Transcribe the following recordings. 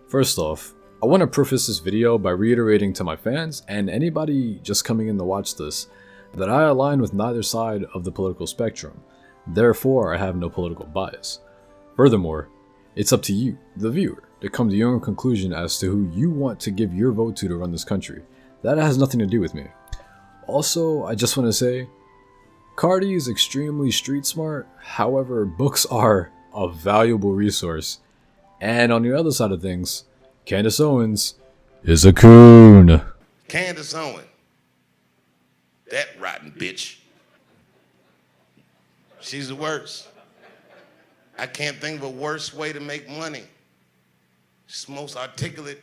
First off, I want to preface this video by reiterating to my fans and anybody just coming in to watch this that I align with neither side of the political spectrum. Therefore, I have no political bias. Furthermore, it's up to you, the viewer, to come to your own conclusion as to who you want to give your vote to run this country. That has nothing to do with me. Also, I just want to say, Cardi is extremely street smart, however, books are a valuable resource. And on the other side of things, Candace Owens is a coon. Candace Owens, that rotten bitch. She's the worst. I can't think of a worse way to make money. She's the most articulate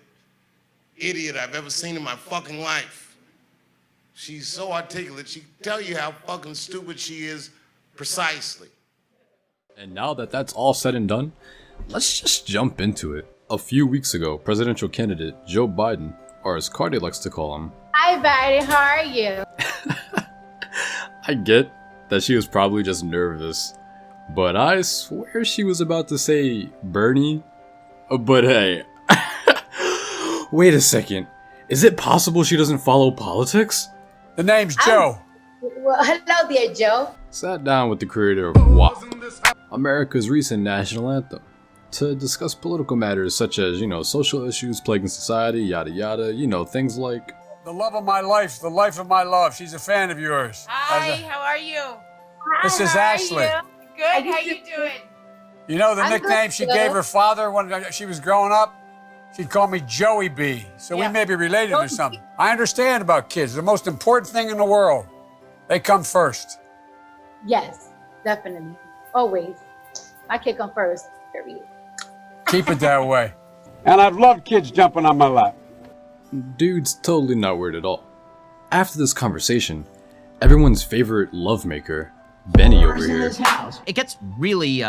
idiot I've ever seen in my fucking life. She's so articulate, she can tell you how fucking stupid she is precisely. And now that that's all said and done, let's just jump into it. A few weeks ago, presidential candidate Joe Biden, or as Cardi likes to call him. Hi, Biden, how are you? I get that she was probably just nervous, but I swear she was about to say Bernie. But hey, wait a second. Is it possible she doesn't follow politics? The name's Joe. Well, hello there, Joe. Sat down with the creator of WAP, America's recent national anthem, to discuss political matters such as, social issues plaguing society, yada yada, things like... The love of my life, the life of my love. She's a fan of yours. Hi, how are you? This is Ashley. Good, how you doing? You know the I'm nickname good, she Joe. gave her father when she was growing up? She'd call me Joey B. So Yeah. we may be related or something. I understand about kids. The most important thing in the world. They come first. Yes, definitely. Always. My kid come first, period. Keep it that way. And I've loved kids jumping on my lap. Dude's totally not weird at all. After this conversation, everyone's favorite lovemaker, Benny over here, It gets really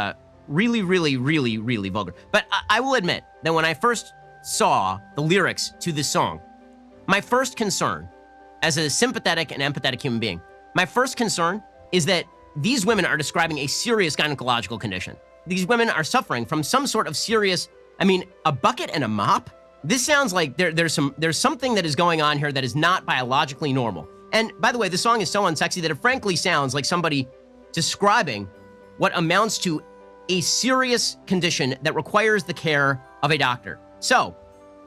vulgar. But I will admit that when I first saw the lyrics to this song, my first concern, as a sympathetic and empathetic human being, my first concern is that these women are describing a serious gynecological condition. These women are suffering from some sort of serious, a bucket and a mop? This sounds like there's something that is going on here that is not biologically normal. And by the way, the song is so unsexy that it frankly sounds like somebody describing what amounts to a serious condition that requires the care of a doctor. So,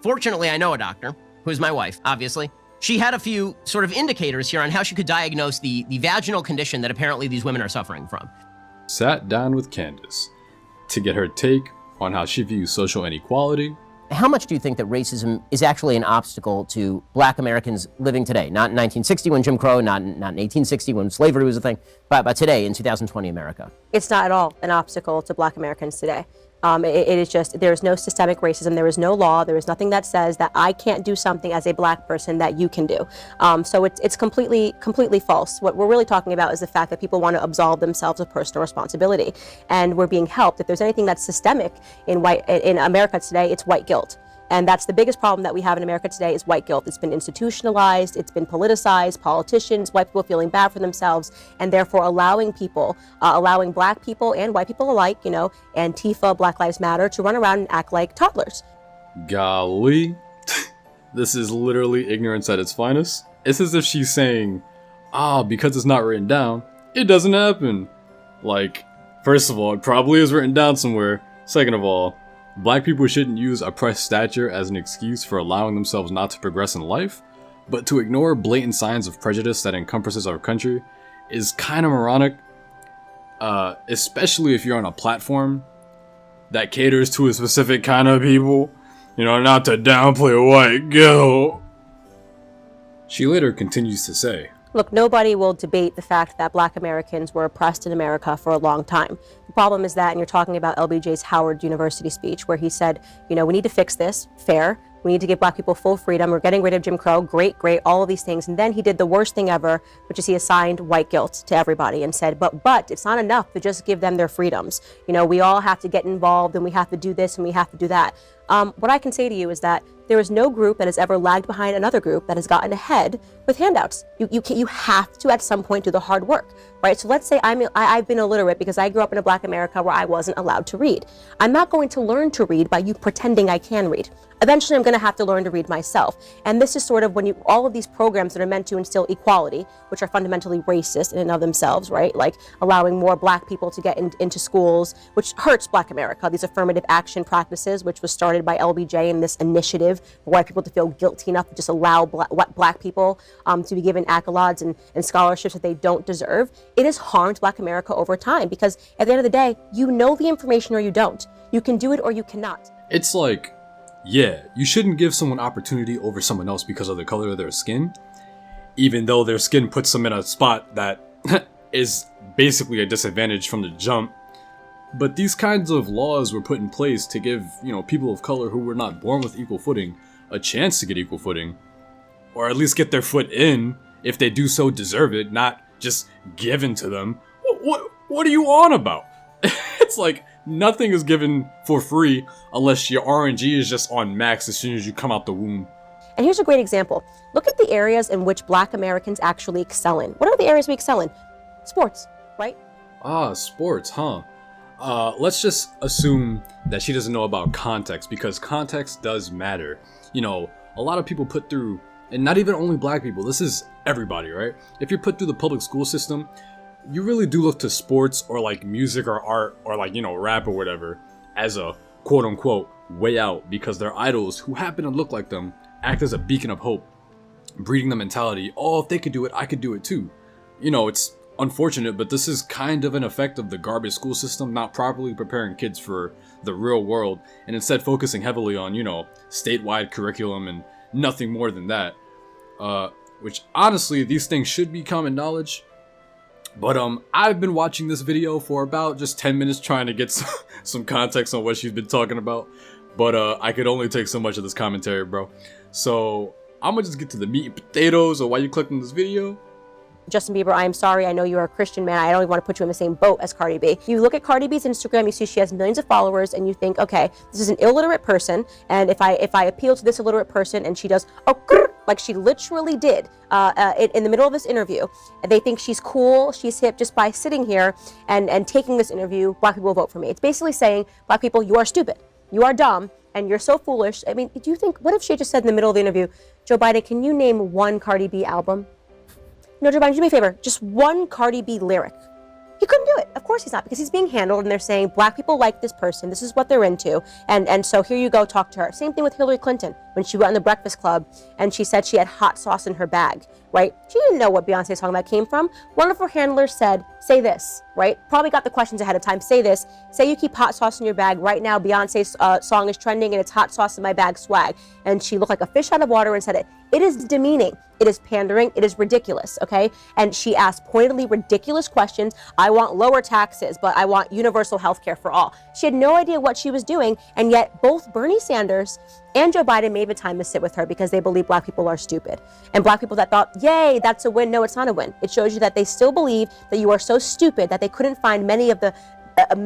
fortunately, I know a doctor, who is my wife, obviously. She had a few sort of indicators here on how she could diagnose the vaginal condition that apparently these women are suffering from. sat down with Candace to get her take on how she views social inequality. How much do you think that racism is actually an obstacle to Black Americans living today? Not in 1960 when Jim Crow, not in 1860 when slavery was a thing, but today in 2020 America. It's not at all an obstacle to Black Americans today. It is just, there is no systemic racism, there is no law, there is nothing that says that I can't do something as a Black person that you can do. So it's completely false. What we're really talking about is the fact that people want to absolve themselves of personal responsibility. And we're being helped. If there's anything that's systemic in America today, it's white guilt. And that's the biggest problem that we have in America today is white guilt. It's been institutionalized, it's been politicized, politicians, white people feeling bad for themselves, and therefore allowing people, allowing Black people and white people alike, Antifa, Black Lives Matter, to run around and act like toddlers. Golly, this is literally ignorance at its finest. It's as if she's saying, because it's not written down, it doesn't happen. Like, first of all, it probably is written down somewhere. Second of all, Black people shouldn't use oppressed stature as an excuse for allowing themselves not to progress in life, but to ignore blatant signs of prejudice that encompasses our country is kind of moronic, especially if you're on a platform that caters to a specific kind of people, not to downplay a white guilt. She later continues to say, Look, nobody will debate the fact that Black Americans were oppressed in America for a long time. The problem is that, and you're talking about LBJ's Howard University speech, where he said, we need to fix this, fair. We need to give Black people full freedom. We're getting rid of Jim Crow, great, all of these things. And then he did the worst thing ever, which is he assigned white guilt to everybody and said, but it's not enough to just give them their freedoms. We all have to get involved and we have to do this and we have to do that. What I can say to you is that there is no group that has ever lagged behind another group that has gotten ahead with handouts. You have to at some point do the hard work, right? So let's say I've been illiterate because I grew up in a Black America where I wasn't allowed to read. I'm not going to learn to read by you pretending I can read. Eventually, I'm going to have to learn to read myself. And this is sort of when all of these programs that are meant to instill equality, which are fundamentally racist in and of themselves, right? Like allowing more Black people to get into schools, which hurts Black America. These affirmative action practices, which was started by LBJ in this initiative for white people to feel guilty enough to just allow Black people to be given accolades and scholarships that they don't deserve. It has harmed Black America over time because at the end of the day, you know the information or you don't. You can do it or you cannot. It's like, yeah, you shouldn't give someone opportunity over someone else because of the color of their skin, even though their skin puts them in a spot that is basically a disadvantage from the jump. But these kinds of laws were put in place to give, people of color who were not born with equal footing a chance to get equal footing, or at least get their foot in if they do so deserve it, not just given to them. What are you on about? It's like nothing is given for free unless your RNG is just on max as soon as you come out the womb. And here's a great example. Look at the areas in which Black Americans actually excel in. What are the areas we excel in? Sports, right? Sports, huh? Let's just assume that she doesn't know about context, because context does matter. A lot of people put through, and not even only Black people, this is everybody, right? If you're put through the public school system, you really do look to sports or like music or art or like, rap or whatever as a quote unquote way out, because their idols who happen to look like them act as a beacon of hope, breeding the mentality, oh, if they could do it, I could do it too. It's unfortunate, but this is kind of an effect of the garbage school system not properly preparing kids for the real world and instead focusing heavily on, statewide curriculum and nothing more than that. Which honestly, these things should be common knowledge. But I've been watching this video for about just 10 minutes trying to get some context on what she's been talking about. But I could only take so much of this commentary, bro. So I'm gonna just get to the meat and potatoes of why you clicked on this video. Justin Bieber, I am sorry, I know you're a Christian man, I don't even want to put you in the same boat as Cardi B. You look at Cardi B's Instagram, you see she has millions of followers, and you think, okay, this is an illiterate person, and if I appeal to this illiterate person and she does, like she literally did in the middle of this interview, and they think she's cool, she's hip just by sitting here and taking this interview, Black people will vote for me. It's basically saying, Black people, you are stupid, you are dumb, and you're so foolish. I mean, do you think, what if she just said in the middle of the interview, Joe Biden, can you name one Cardi B album? No, Joe Biden, do me a favor. Just one Cardi B lyric. He couldn't do it. Of course he's not, because he's being handled and they're saying Black people like this person. This is what they're into. And so here you go, talk to her. Same thing with Hillary Clinton when she went on the Breakfast Club and she said she had hot sauce in her bag, right? She didn't know what Beyonce's song that came from. One of her handlers said, say this, right? Probably got the questions ahead of time. Say this. Say you keep hot sauce in your bag. Right now, Beyonce's song is trending and it's hot sauce in my bag swag. And she looked like a fish out of water and said it. It is demeaning. It is pandering. It is ridiculous, okay? And she asked pointedly ridiculous questions. I want lower taxes, but I want universal health care for all. She had no idea what she was doing, and yet both Bernie Sanders and Joe Biden made the time to sit with her because they believe Black people are stupid. And Black people that thought, yay, that's a win. No, it's not a win. It shows you that they still believe that you are so stupid that they couldn't find many of the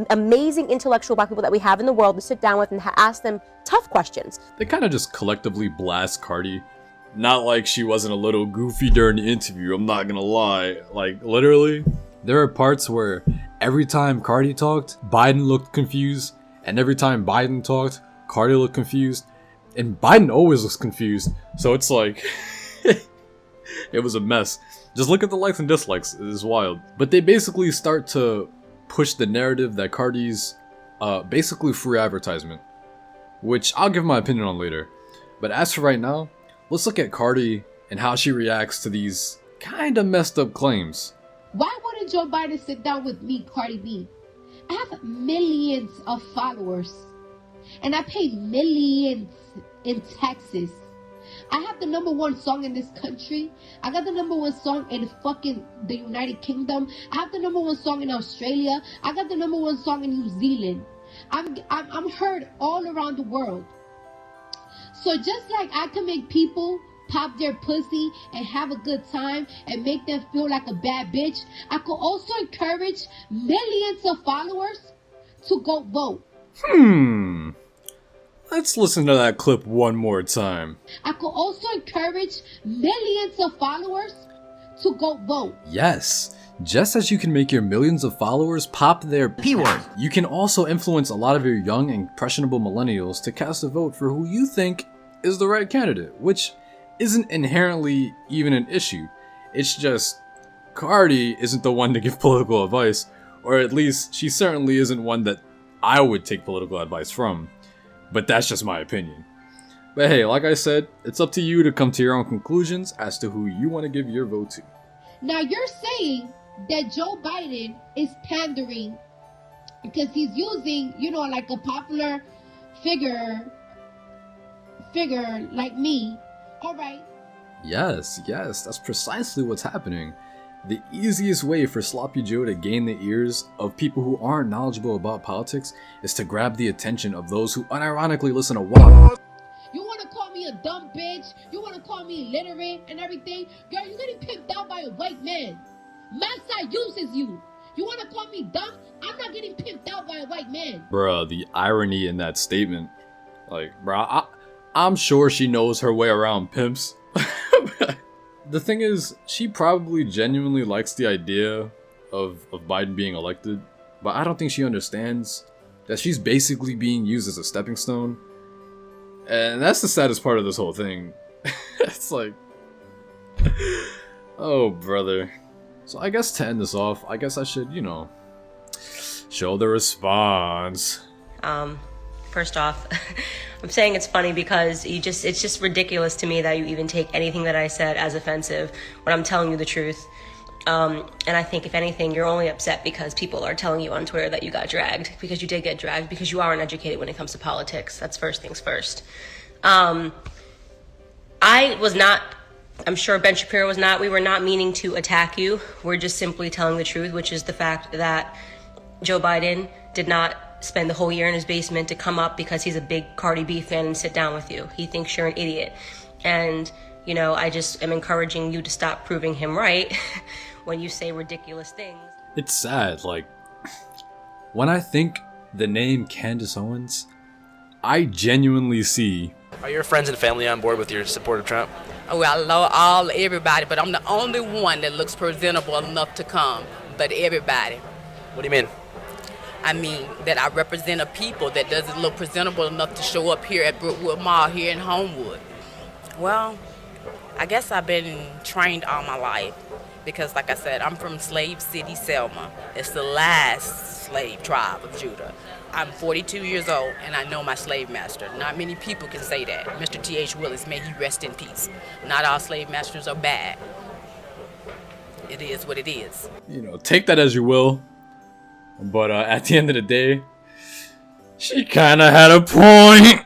amazing intellectual Black people that we have in the world to sit down with and ask them tough questions. They kind of just collectively blast Cardi. Not like she wasn't a little goofy during the interview, I'm not gonna lie. Like, literally, there are parts where every time Cardi talked, Biden looked confused, and every time Biden talked, Cardi looked confused, and Biden always looks confused. So it's like, it was a mess. Just look at the likes and dislikes, it is wild. But they basically start to push the narrative that Cardi's basically free advertisement, which I'll give my opinion on later. But as for right now, let's look at Cardi and how she reacts to these kind of messed up claims. Why wouldn't Joe Biden sit down with me, Cardi B? I have millions of followers, and I pay millions in taxes. I have the #1 song in this country. I got the #1 song in fucking the United Kingdom. I have the #1 song in Australia. I got the #1 song in New Zealand. I'm heard all around the world. So just like I can make people pop their pussy and have a good time and make them feel like a bad bitch, I could also encourage millions of followers to go vote. Let's listen to that clip one more time. I could also encourage millions of followers to go vote. Yes, just as you can make your millions of followers pop their P word. you can also influence a lot of your young and impressionable millennials to cast a vote for who you think is the right candidate, which isn't inherently even an issue. It's just Cardi isn't the one to give political advice, or at least she certainly isn't one that I would take political advice from. But that's just my opinion. But hey, like I said, it's up to you to come to your own conclusions as to who you want to give your vote to. Now you're saying that Joe Biden is pandering because he's using, like a popular figure like me. All right. Yes, that's precisely what's happening. The easiest way for Sloppy Joe to gain the ears of people who aren't knowledgeable about politics is to grab the attention of those who unironically listen to WAP. You want to call me a dumb bitch? You want to call me illiterate and everything? Girl, you're getting pimped out by a white man. Massa uses you. You want to call me dumb? I'm not getting pimped out by a white man. Bruh, the irony in that statement. Like, bruh, I'm sure she knows her way around pimps. The thing is, she probably genuinely likes the idea of Biden being elected, but I don't think she understands that she's basically being used as a stepping stone. And that's the saddest part of this whole thing. It's like, oh brother. So I guess to end this off, I guess I should, show the response. First off, I'm saying it's funny because it's just ridiculous to me that you even take anything that I said as offensive when I'm telling you the truth. And I think if anything, you're only upset because people are telling you on Twitter that you got dragged, because you did get dragged, because you aren't educated when it comes to politics. That's first things first. I was not, I'm sure Ben Shapiro was not, we were not meaning to attack you. We're just simply telling the truth, which is the fact that Joe Biden did not spend the whole year in his basement to come up because he's a big Cardi B fan and sit down with you. He thinks you're an idiot. And, I just am encouraging you to stop proving him right when you say ridiculous things. It's sad, like, when I think the name Candace Owens, I genuinely see... Are your friends and family on board with your support of Trump? Oh, I love everybody, but I'm the only one that looks presentable enough to come. But everybody. What do you mean? I mean that I represent a people that doesn't look presentable enough to show up here at Brookwood Mall here in Homewood. Well, I guess I've been trained all my life because, like I said, I'm from Slave City, Selma. It's the last slave tribe of Judah. I'm 42 years old, and I know my slave master. Not many people can say that. Mr. T.H. Willis, may he rest in peace. Not all slave masters are bad. It is what it is. Take that as you will. But at the end of the day, she kind of had a point.